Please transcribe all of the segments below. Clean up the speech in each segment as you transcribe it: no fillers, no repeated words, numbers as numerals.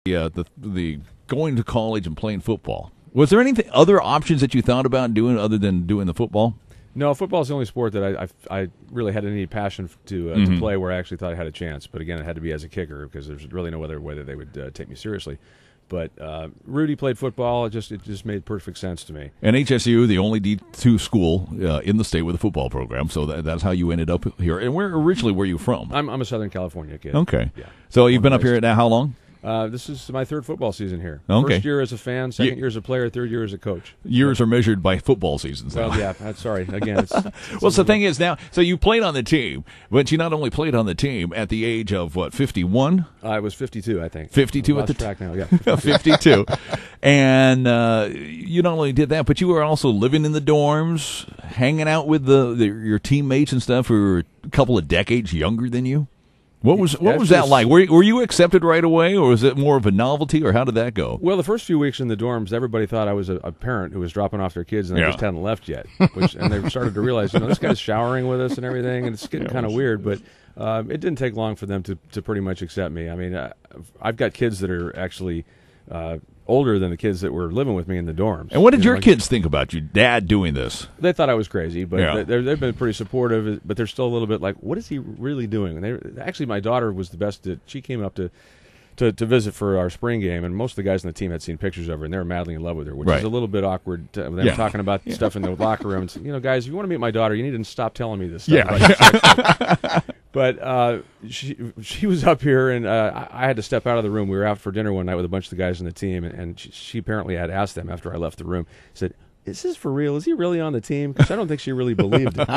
the going to college and playing football. Was there anything other options that you thought about doing other than doing the football? No, football is the only sport that I really had any passion to play where I actually thought I had a chance. But again, it had to be as a kicker because there's really no other way that they would take me seriously. But Rudy played football. It just made perfect sense to me. And HSU, the only D2 school in the state with a football program, so that's how you ended up here. And where originally were you from? I'm a Southern California kid. Okay. Yeah. So you've been up here now how long? This is my third football season here. Okay. First year as a fan, second year as a player, third year as a coach. Years are measured by football seasons. Well, yeah, sorry. Again, it's well, the thing is now, so you played on the team, but you not only played on the team at the age of, 51? I was 52, I think. 52 at the track now, yeah. 52. And you not only did that, but you were also living in the dorms, hanging out with your teammates and stuff who were a couple of decades younger than you. What was that like? Were you accepted right away, or was it more of a novelty, or how did that go? Well, the first few weeks in the dorms, everybody thought I was a parent who was dropping off their kids and they just hadn't left yet. And they started to realize, this guy's showering with us and everything, and it's getting kind of weird. But it didn't take long for them to pretty much accept me. I mean, I've got kids that are actually older than the kids that were living with me in the dorms. And what did your kids think about your dad doing this? They thought I was crazy, but they've been pretty supportive, but they're still a little bit like, what is he really doing? And actually, my daughter was the best. She came up to visit for our spring game, and most of the guys on the team had seen pictures of her, and they were madly in love with her, which is a little bit awkward. Them talking about stuff in the locker room. And, guys, if you want to meet my daughter, you need to stop telling me this stuff. But she was up here, and I had to step out of the room. We were out for dinner one night with a bunch of the guys on the team, and she apparently had asked them after I left the room, said, is this for real? Is he really on the team? Because I don't think she really believed it.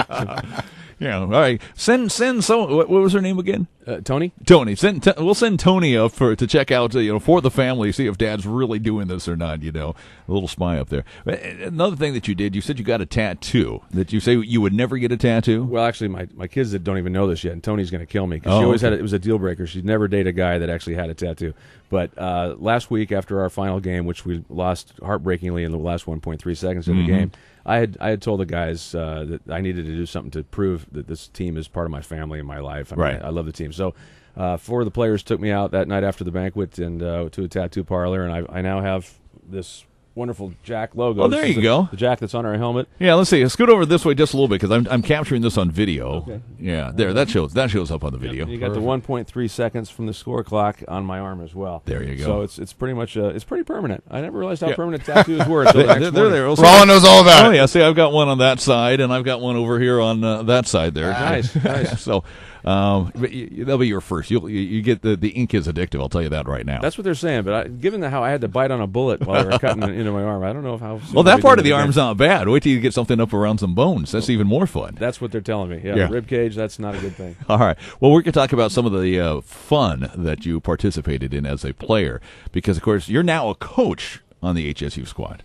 Yeah, all right. Send what was her name again? Tony. Tony. We'll send Tony up to check out, for the family, see if Dad's really doing this or not. A little spy up there. Another thing that you did, you said you got a tattoo. That you say you would never get a tattoo. Well, actually, my kids that don't even know this yet, and Tony's going to kill me because she always had it was a deal breaker. She'd never date a guy that actually had a tattoo. But last week after our final game, which we lost heartbreakingly in the last 1.3 seconds of the game, I had told the guys that I needed to do something to prove that this team is part of my family and my life. I love the team. So 4 of the players took me out that night after the banquet and to a tattoo parlor, and I now have this wonderful Jack logo. Oh, there you go. The Jack that's on our helmet. Yeah, let's see. Scoot over this way just a little bit because I'm capturing this on video. Okay. Yeah, there. That shows up on the video. You got the 1.3 seconds from the score clock on my arm as well. There you go. So it's pretty much it's pretty permanent. I never realized how permanent tattoos were. Until they're there. Rollin knows all about it. Oh yeah, see, I've got one on that side, and I've got one over here on that side there. Nice. So. That'll be your first. You get the ink is addictive. I'll tell you that right now. That's what they're saying. But given how I had to bite on a bullet while they were cutting into my arm, I don't know how. Well, that part of the arm's not bad. Wait till you get something up around some bones. That's even more fun. That's what they're telling me. Yeah. Rib cage. That's not a good thing. All right. Well, we're going to talk about some of the fun that you participated in as a player, because of course you're now a coach on the HSU squad.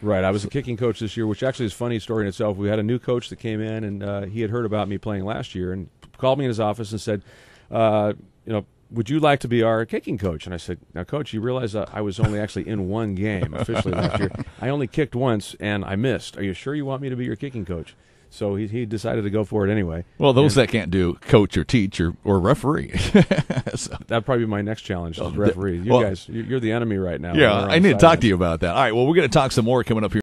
Right. I was a kicking coach this year, which actually is a funny story in itself. We had a new coach that came in, and he had heard about me playing last year and called me in his office and said, would you like to be our kicking coach? And I said, now, Coach, you realize I was only actually in one game officially last year. I only kicked once, and I missed. Are you sure you want me to be your kicking coach? So he decided to go for it anyway. Well, those that can't do coach or teach or referee. That'd probably be my next challenge, is referee. You guys, you're the enemy right now. Yeah, I need to talk to you about that. All right, well, we're going to talk some more coming up here.